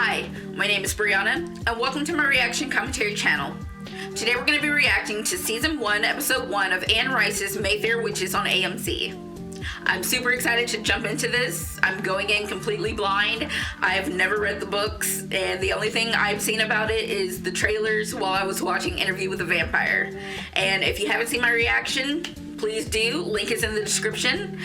Hi, my name is Brianna, and welcome to my reaction commentary channel. Today we're going to be reacting to Season 1, Episode 1 of Anne Rice's Mayfair Witches on AMC. I'm super excited to jump into this. I'm going in completely blind. I've never read the books, and the only thing I've seen about it is the trailers while I was watching Interview with a Vampire. And if you haven't seen my reaction, please do. Link is in the description.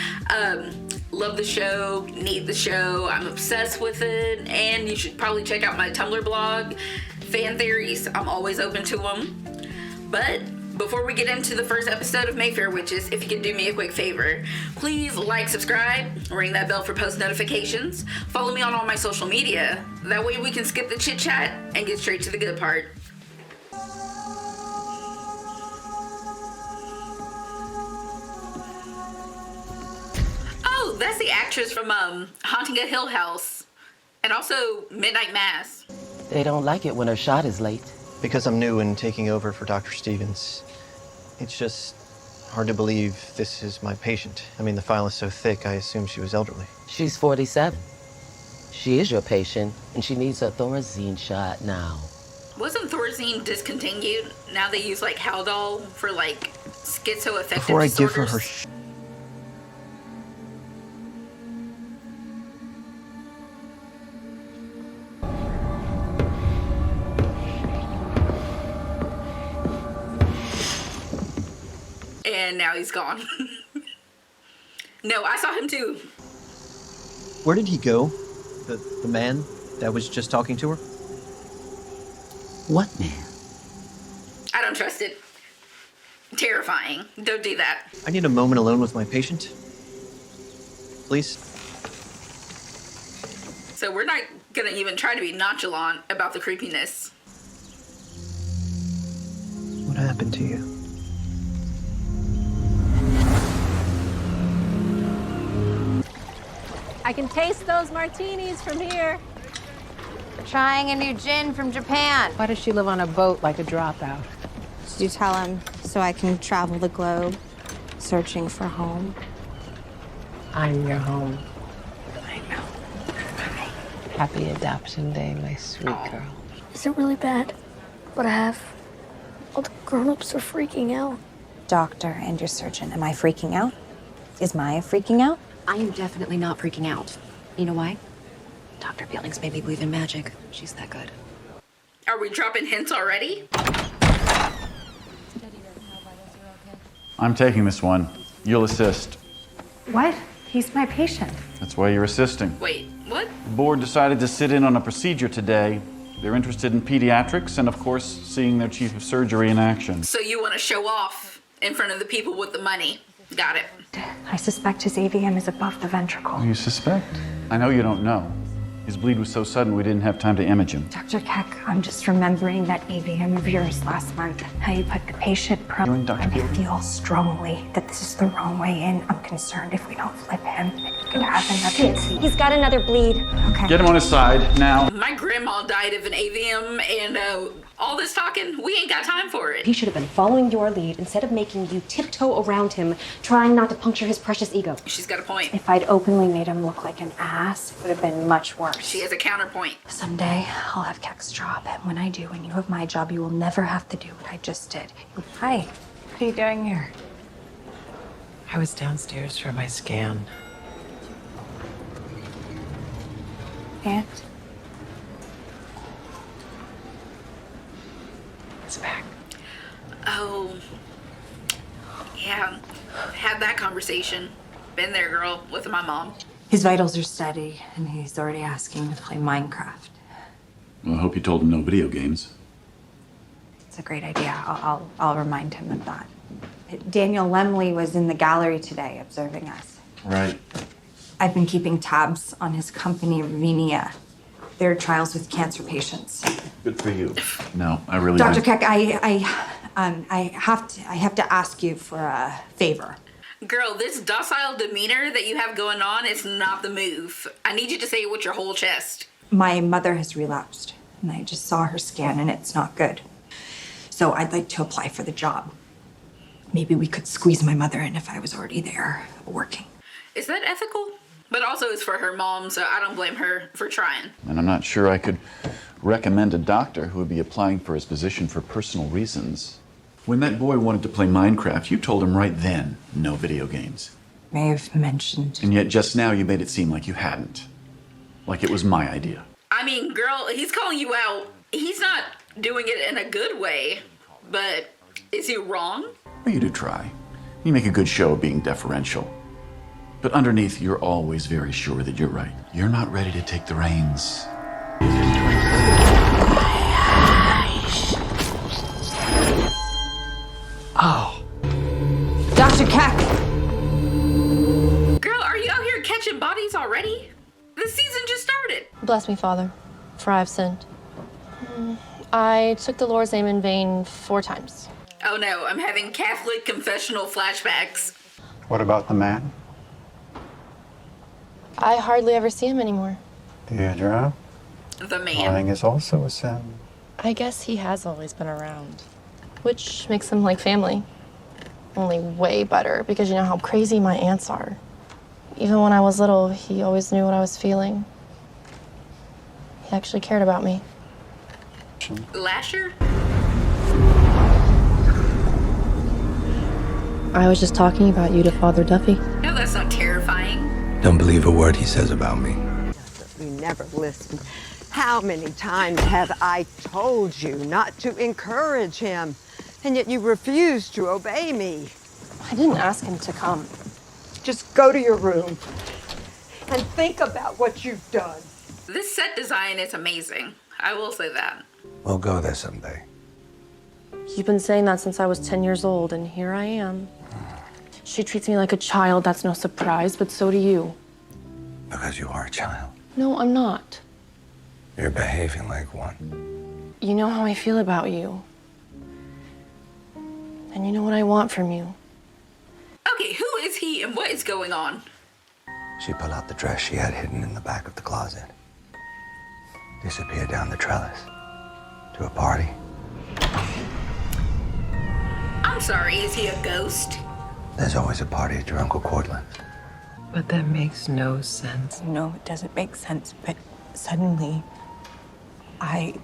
Love the show, need the show, I'm obsessed with it, and you should probably check out my Tumblr blog. Fan theories, I'm always open to them. But before we get into the first episode of Mayfair Witches, if you could do me a quick favor, please like, subscribe, ring that bell for post notifications, follow me on all my social media. That way we can skip the chit chat and get straight to the good part. Oh, that's the actress from Haunting a Hill House and also Midnight Mass. They don't like it when her shot is late. Because I'm new and taking over for Dr. Stevens, it's just hard to believe this is my patient. I mean, the file is so thick, I assume she was elderly. She's 47. She is your patient, and she needs a Thorazine shot now. Wasn't Thorazine discontinued? Now they use like Haldol for like schizoaffective Before I disorders. give her her And now he's gone. No, I saw him too. Where did he go? The man that was just talking to her? What man? I don't trust it. Terrifying. Don't do that. I need a moment alone with my patient. Please? So we're not gonna even try to be nonchalant about the creepiness. What happened to you? I can taste those martinis from here. Trying a new gin from Japan. Why does she live on a boat like a dropout? Did you tell him so I can travel the globe searching for home? I'm your home. I know. Happy Adoption Day, my sweet girl. Is it really bad what I have? All the grown-ups are freaking out. Doctor and your surgeon, am I freaking out? Is Maya freaking out? I am definitely not freaking out. You know why? Dr. Billings made me believe in magic. She's that good. Are we dropping hints already? I'm taking this one. You'll assist. What? He's my patient. That's why you're assisting. Wait, what? The board decided to sit in on a procedure today. They're interested in pediatrics and, of course, seeing their chief of surgery in action. So you want to show off in front of the people with the money. Got it. I suspect his AVM is above the ventricle. You suspect? I know you don't know. His bleed was so sudden we didn't have time to image him. Dr. Keck, I'm just remembering that AVM of yours last month. How you put the patient prone. You and Dr. I Billings? feel strongly that this is the wrong way in. I'm concerned if we don't flip him, that he could have another disease. He's got another bleed. Okay. Get him on his side, now. My grandma died of an AVM, and all this talking, we ain't got time for it. He should have been following your lead instead of making you tiptoe around him, trying not to puncture his precious ego. She's got a point. If I'd openly made him look like an ass, it would have been much worse. She has a counterpoint. Someday, I'll have Keck's job, and when I do, and you have my job, you will never have to do what I just did. Hi, what are you doing here? I was downstairs for my scan. Aunt? It's back. Oh, yeah. Had that conversation. Been there, girl, with my mom. His vitals are steady, and he's already asking to play Minecraft. Well, I hope you told him no video games. It's a great idea. I'll remind him of that. Daniel Lemley was in the gallery today observing us. Right. I've been keeping tabs on his company, Ravinia. Their trials with cancer patients. Good for you. No, I really Dr. don't. Keck, I have to ask you for a favor. Girl, this docile demeanor that you have going on is not the move. I need you to say it with your whole chest. My mother has relapsed, and I just saw her scan, and it's not good. So I'd like to apply for the job. Maybe we could squeeze my mother in if I was already there working. Is that ethical? But also it's for her mom, so I don't blame her for trying. And I'm not sure I could recommend a doctor who would be applying for his position for personal reasons. When that boy wanted to play Minecraft, you told him right then, no video games. May have mentioned. And yet just now you made it seem like you hadn't. Like it was my idea. I mean, girl, he's calling you out. He's not doing it in a good way, but is he wrong? Well, you do try. You make a good show of being deferential. But underneath, you're always very sure that you're right. You're not ready to take the reins. Oh. Dr. Keck! Girl, are you out here catching bodies already? The season just started. Bless me, Father, for I have sinned. I took the Lord's name in vain 4 times. Oh no, I'm having Catholic confessional flashbacks. What about the man? I hardly ever see him anymore. Deirdre, The man. lying is also a sin. I guess he has always been around, which makes him like family. Only way better, because you know how crazy my aunts are. Even when I was little, he always knew what I was feeling. He actually cared about me. Lasher? I was just talking about you to Father Duffy. No, that's not terrifying. Don't believe a word he says about me. You never listen. How many times have I told you not to encourage him? And yet you refuse to obey me. I didn't ask him to come. Just go to your room and think about what you've done. This set design is amazing. I will say that. We'll go there someday. You've been saying that since I was 10 years old, and here I am. She treats me like a child, that's no surprise, but so do you. Because you are a child. No, I'm not. You're behaving like one. You know how I feel about you. And you know what I want from you. Okay, who is he and what is going on? She pulled out the dress she had hidden in the back of the closet. Disappeared down the trellis. To a party. I'm sorry, is he a ghost? There's always a party at your Uncle Cortland's. But that makes no sense. No, it doesn't make sense, but suddenly I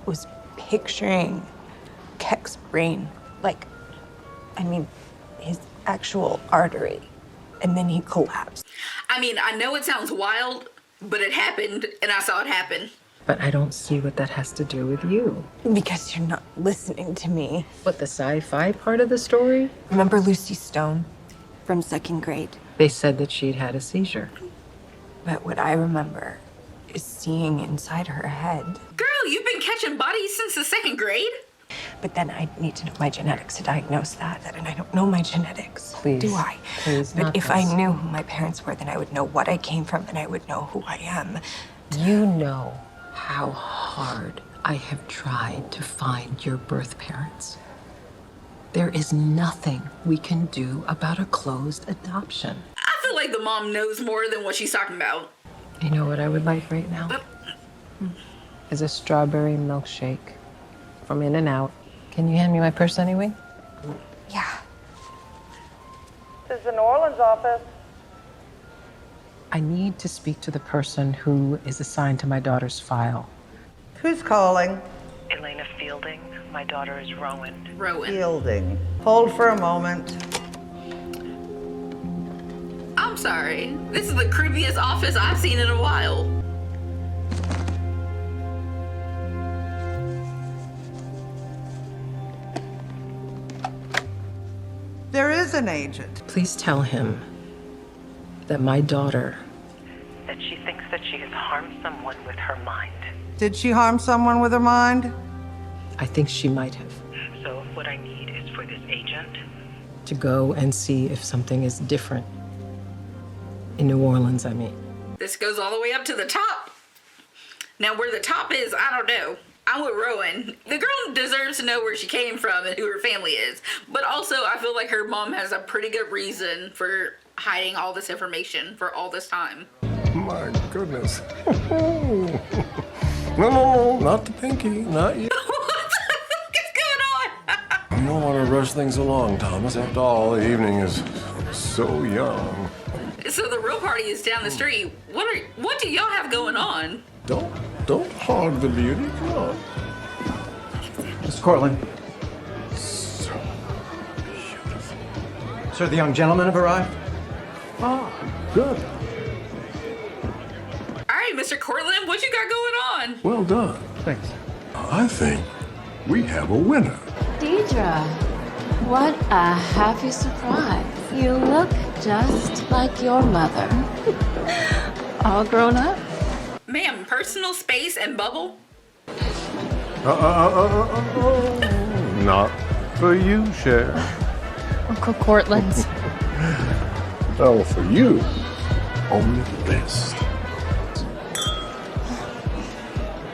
was picturing Keck's brain, like, I mean, his actual artery, and then he collapsed. I mean, I know it sounds wild, but it happened, and I saw it happen. But I don't see what that has to do with you. Because you're not listening to me. What, the sci-fi part of the story? Remember Lucy Stone from 2nd grade? They said that she'd had a seizure. But what I remember is seeing inside her head. Girl, you've been catching bodies since the 2nd grade? But then I need to know my genetics to diagnose that, and I don't know my genetics. Please. Do I? Please, but not if this. I knew who my parents were, then I would know what I came from, and I would know who I am. You know how hard I have tried to find your birth parents. There is nothing we can do about a closed adoption. I feel like the mom knows more than what she's talking about. You know what I would like right now? Is a strawberry milkshake from In-N-Out. Can you hand me my purse anyway? Yeah. This is the New Orleans office. I need to speak to the person who is assigned to my daughter's file. Who's calling? Elena Fielding. My daughter is Rowan. Rowan. Fielding. Hold for a moment. I'm sorry. This is the creepiest office I've seen in a while. There is an agent. Please tell him that my daughter... That she thinks that she has harmed someone with her mind. Did she harm someone with her mind? I think she might have. So what I need is for this agent To go and see if something is different. In New Orleans, I mean. This goes all the way up to the top. Now, where the top is, I don't know. I'm with Rowan. The girl deserves to know where she came from and who her family is. But also, I feel like her mom has a pretty good reason for hiding all this information for all this time. My goodness. No, not the pinky, not you. What the fuck is going on? You don't want to rush things along, Thomas. After all, the evening is so young. So the real party is down the street. What do y'all have going on? Don't hog the beauty. Come on. Mr. Cortland. So beautiful. Sir, the young gentlemen have arrived. Ah, good. All right, Mr. Cortland, what you got going on? Well done. Thanks. I think we have a winner. Deidre, what a happy surprise. You look just like your mother. All grown up. Ma'am, personal space and bubble? Not for you, Cher. Uncle Cortland. Oh, for you, only the best.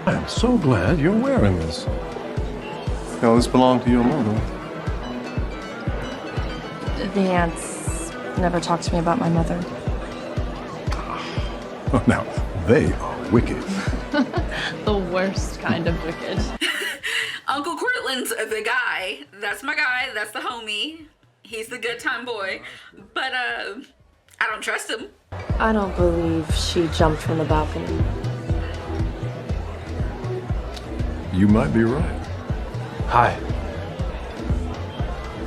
I'm so glad you're wearing this. Now, this belonged to your mother. The aunts never talked to me about my mother. Now, they are wicked. The worst kind of wicked. Uncle Cortland's the guy. That's my guy. That's the homie. He's the good time boy. But, I don't trust him. I don't believe she jumped from the balcony. You might be right. Hi.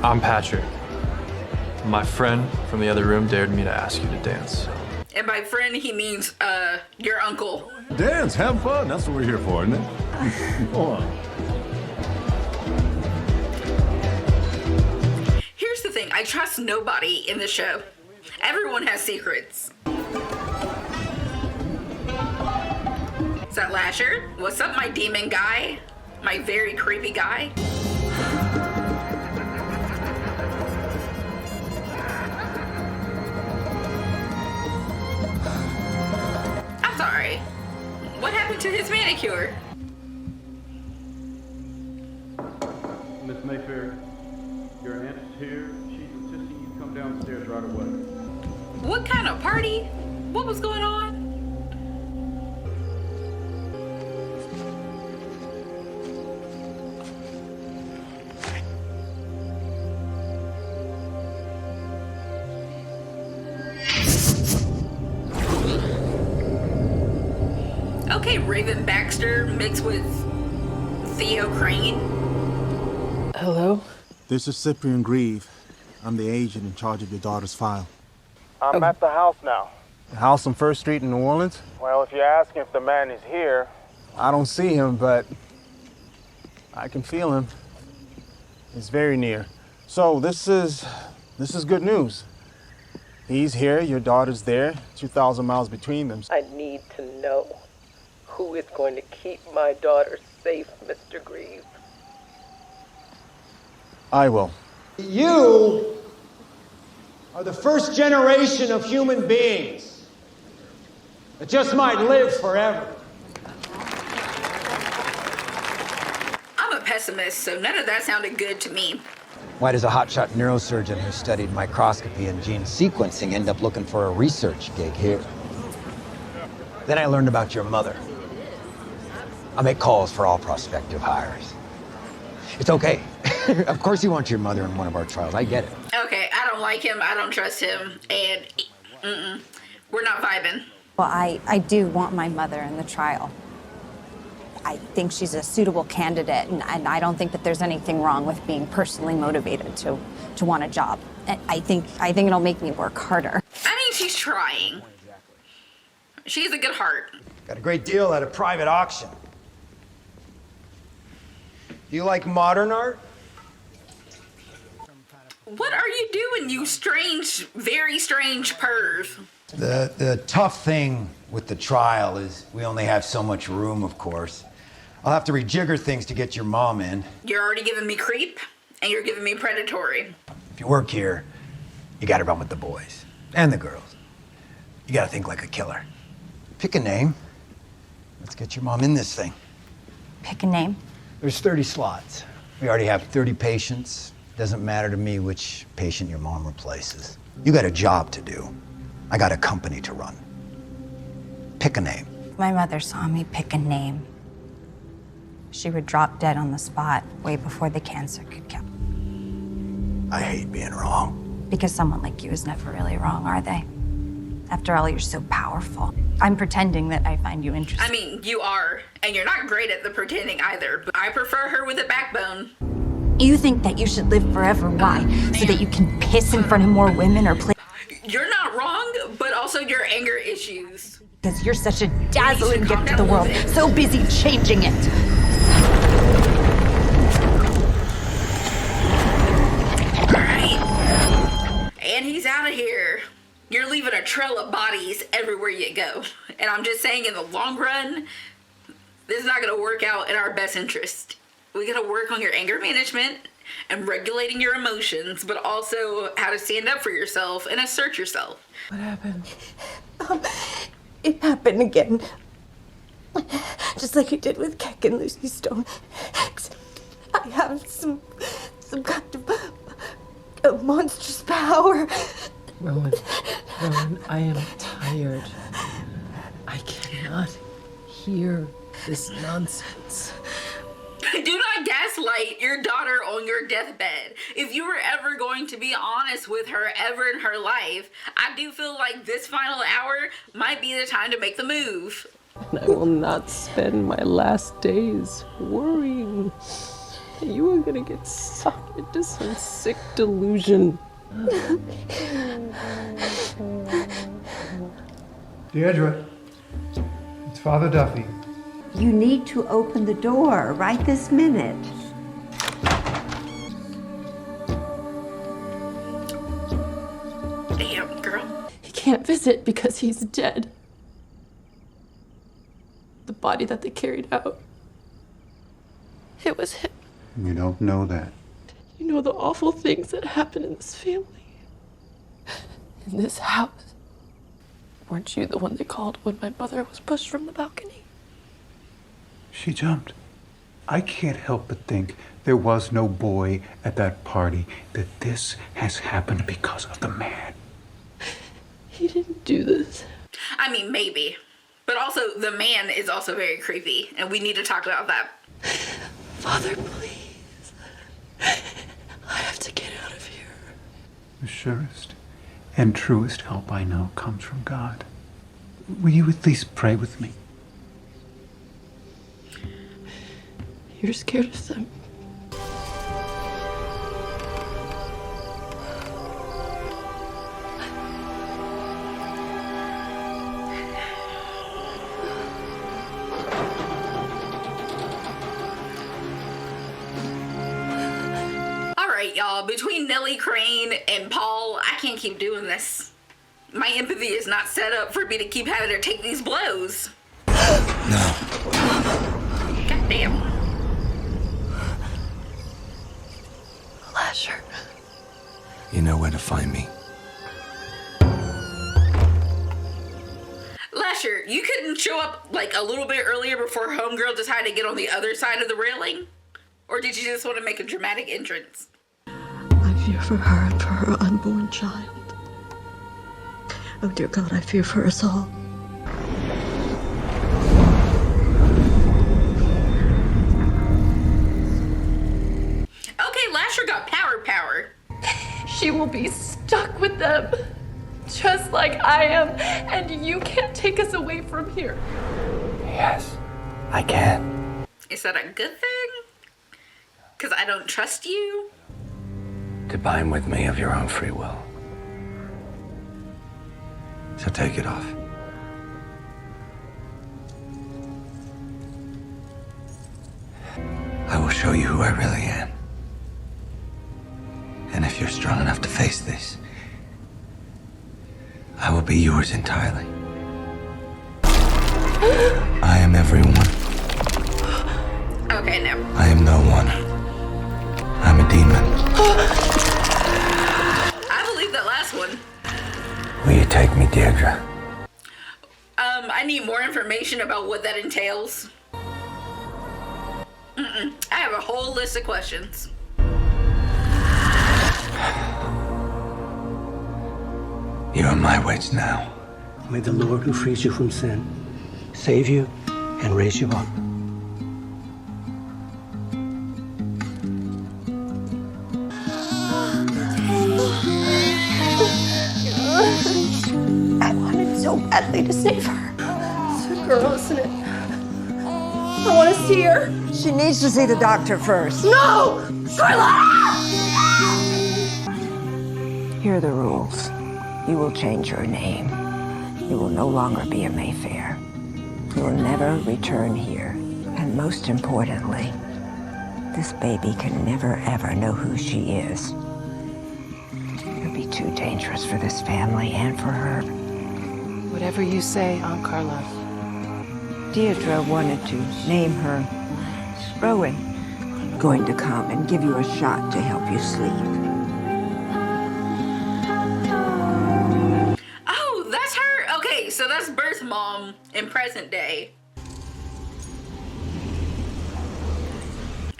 I'm Patrick. My friend from the other room dared me to ask you to dance. And by friend, he means, your uncle. Dance, have fun. That's what we're here for, isn't it? Go on. Here's the thing. I trust nobody in the show. Everyone has secrets. Is that Lasher? What's up, my demon guy? My very creepy guy? I'm sorry. What happened to his manicure? Miss Mayfair, your aunt is here. She's insisting you come downstairs right away. What kind of party? What was going on? Okay, Raven Baxter mixed with Theo Crane. Hello? This is Cyprian Grieve. I'm the agent in charge of your daughter's file. I'm at the house now. The house on First Street in New Orleans? Well, if you're asking if the man is here, I don't see him, but I can feel him. He's very near. So this is good news. He's here, your daughter's there, 2,000 miles between them. I need to know who is going to keep my daughter safe, Mr. Grieve. I will. You are the first generation of human beings that just might live forever. I'm a pessimist, so none of that sounded good to me. Why does a hotshot neurosurgeon who studied microscopy and gene sequencing end up looking for a research gig here? Then I learned about your mother. I make calls for all prospective hires. It's okay. Of course you want your mother in one of our trials. I get it. Okay, I don't like him. I don't trust him. And we're not vibing. Well, I do want my mother in the trial. I think she's a suitable candidate, and I don't think that there's anything wrong with being personally motivated to want a job. And I think it'll make me work harder. I mean, she's trying. She has a good heart. Got a great deal at a private auction. Do you like modern art? What are you doing, you strange, very strange perv? The tough thing with the trial is we only have so much room, of course. I'll have to rejigger things to get your mom in. You're already giving me creep, and you're giving me predatory. If you work here, you gotta run with the boys and the girls. You gotta think like a killer. Pick a name. Let's get your mom in this thing. Pick a name. There's 30 slots. We already have 30 patients. Doesn't matter to me which patient your mom replaces. You got a job to do. I got a company to run. Pick a name. My mother saw me pick a name. She would drop dead on the spot way before the cancer could kill. I hate being wrong. Because someone like you is never really wrong, are they? After all, you're so powerful. I'm pretending that I find you interesting. I mean, you are, and you're not great at the pretending either, but I prefer her with a backbone. You think that you should live forever. Why? So that you can piss in front of more women or play? You're not wrong, but also your anger issues. Because you're such a dazzling gift to the world. So busy changing it. And he's out of here. You're leaving a trail of bodies everywhere you go. And I'm just saying, in the long run, this is not going to work out in our best interest. We got to work on your anger management and regulating your emotions, but also how to stand up for yourself and assert yourself. What happened? It happened again. Just like it did with Keck and Lucy Stone. I have some kind of monstrous power. Rowan, I am tired. I cannot hear this nonsense. Do not gaslight your daughter on your deathbed. If you were ever going to be honest with her ever in her life, I do feel like this final hour might be the time to make the move. And I will not spend my last days worrying that you are gonna get sucked into some sick delusion. Deirdre, it's Father Duffy. You need to open the door right this minute. Damn, girl. He can't visit because he's dead. The body that they carried out, it was him. You don't know that. You know the awful things that happen in this family, in this house. Weren't you the one they called when my mother was pushed from the balcony? She jumped. I can't help but think there was no boy at that party, that this has happened because of the man. He didn't do this. I mean, maybe. But also, the man is also very creepy, and we need to talk about that. Father, please. I have to get out of here. The surest and truest help I know comes from God. Will you at least pray with me? You're scared of them. Alright, y'all. Between Nellie Crane and Paul, I can't keep doing this. My empathy is not set up for me to keep having to take these blows. No. God damn. Lasher. You know where to find me. Lasher, you couldn't show up like a little bit earlier before Homegirl decided to get on the other side of the railing? Or did you just want to make a dramatic entrance? I fear for her and for her unborn child. Oh dear God, I fear for us all. Okay, Lasher got power. She will be stuck with them, just like I am, and you can't take us away from here. Yes, I can. Is that a good thing? Because I don't trust you? Combine with me of your own free will. So take it off. I will show you who I really am. And if you're strong enough to face this, I will be yours entirely. I am everyone. Okay, no. I am no one. I'm a demon. I believe that last one. Will you take me, Deirdre? I need more information about what that entails. I have a whole list of questions. You are my wits now. May the Lord who frees you from sin save you and raise you up. I wanted badly to save her. It's a girl, isn't it? I want to see her. She needs to see the doctor first. No! Carla! Here are the rules. You will change your name. You will no longer be a Mayfair. You will never return here. And most importantly, this baby can never ever know who she is. You'll be too dangerous for this family and for her. Whatever you say, Aunt Carla. Deirdre wanted to name her Rowan. Going to come and give you a shot to help you sleep. Oh, that's her? Okay, so that's birth mom in present day.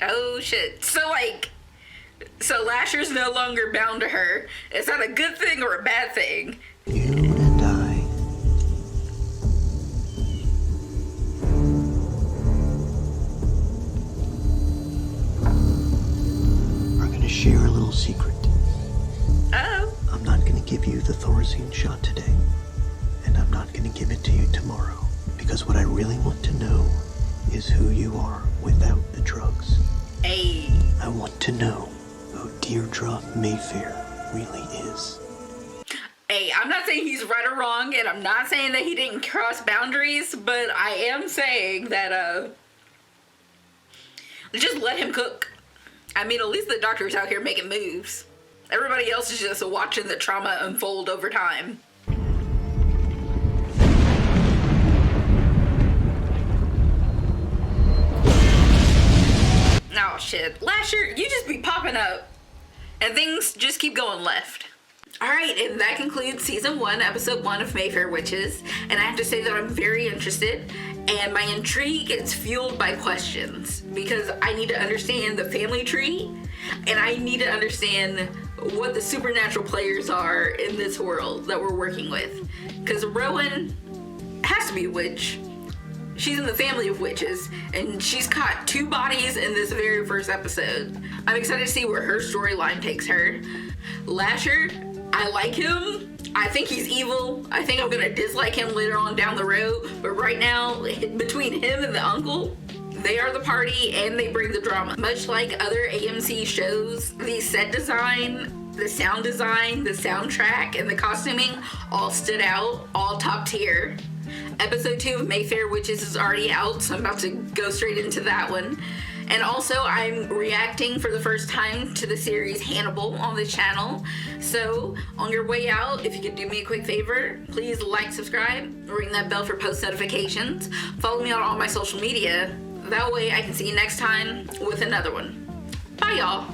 Oh shit. So Lasher's no longer bound to her. Is that a good thing or a bad thing? You and I are gonna share a little secret. Oh. I'm not gonna give you the Thorazine shot today, and I'm not gonna give it to you tomorrow, because what I really want to know is who you are without the drugs. Hey. I want to know who Deirdre Mayfair really is. Hey, I'm not saying he's right or wrong, and I'm not saying that he didn't cross boundaries, but I am saying that, just let him cook. I mean, at least the doctor's out here making moves. Everybody else is just watching the trauma unfold over time. Oh shit. Lasher, you just be popping up and things just keep going left. Alright, and that concludes season 1, episode 1 of Mayfair Witches. And I have to say that I'm very interested, and my intrigue is fueled by questions, because I need to understand the family tree, and I need to understand what the supernatural players are in this world that we're working with. Because Rowan has to be a witch. She's in the family of witches, and she's caught 2 bodies in this very first episode. I'm excited to see where her storyline takes her. Lasher, I like him. I think he's evil. I think I'm gonna dislike him later on down the road, but right now, between him and the uncle, they are the party and they bring the drama. Much like other AMC shows, the set design, the sound design, the soundtrack, and the costuming all stood out, all top tier. Episode 2 of Mayfair Witches is already out, so I'm about to go straight into that one. And also, I'm reacting for the first time to the series Hannibal on the channel. So, on your way out, if you could do me a quick favor, please like, subscribe, ring that bell for post notifications, follow me on all my social media. That way I can see you next time with another one. Bye, y'all.